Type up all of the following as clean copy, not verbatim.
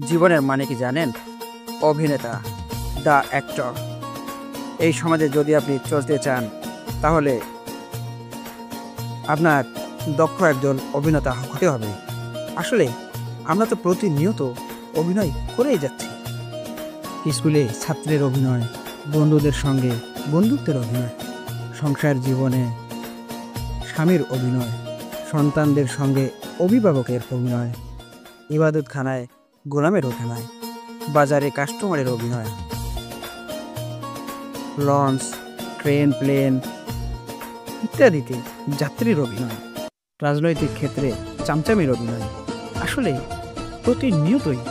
জীবনের মানে কি জানেন? অভিনেতা, দ্য অ্যাক্টর। এই সমাজে যদি আপনি চলতে চান, তাহলে আপনার দক্ষ একজন অভিনেতা হতে হবে। আসলে আমরা তো প্রতিনিয়ত অভিনয় করেই যাচ্ছি। স্কুলে ছাত্রের অভিনয়, বন্ধুদের সঙ্গে বন্ধুত্বের অভিনয়, সংসার জীবনে স্বামীর অভিনয়, সন্তানদের সঙ্গে অভিভাবকের অভিনয়, ইবাদতখানায় গোলামের অভিনয়, বাজারে কাস্টমারের অভিনয়, লঞ্চ, ট্রেন, প্লেন ইত্যাদিতে যাত্রীর অভিনয়, রাজনৈতিক ক্ষেত্রে চামচামির অভিনয়। আসলে প্রতিনিয়তই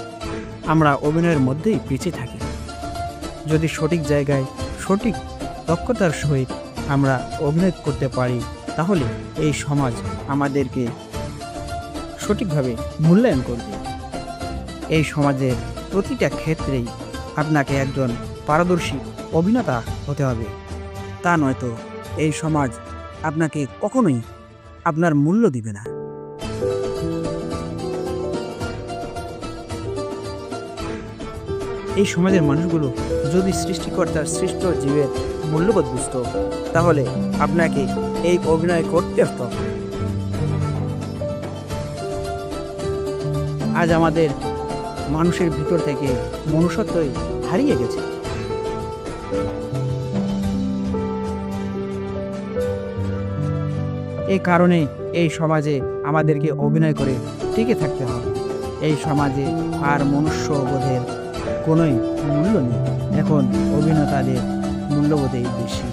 আমরা অভিনয়ের মধ্যেই বেঁচে থাকি। যদি সঠিক জায়গায় সঠিক দক্ষতার সহিত আমরা অভিনয় করতে পারি, তাহলে এই সমাজ আমাদেরকে সঠিকভাবে মূল্যায়ন করবে। এই সমাজের প্রতিটা ক্ষেত্রেই আপনাকে একজন পারদর্শী অভিনেতা হতে হবে। তা নয়তো এই সমাজ আপনাকে কখনোই আপনার মূল্য দিবে না। এই সমাজের মানুষগুলো যদি সৃষ্টিকর্তার সৃষ্ট জীবের মূল্যবোধ বুঝত, তাহলে আপনাকে এই অভিনয় করতে হতো। আজ আমাদের মানুষের ভিতর থেকে মনুষ্যত্বই হারিয়ে গেছে। এই কারণে এই সমাজে আমাদেরকে অভিনয় করে টিকে থাকতে হবে। এই সমাজে আর মনুষ্যবোধের কোনোই মূল্য নেই। এখন অভিনেতাদের মূল্যবোধই বেশি।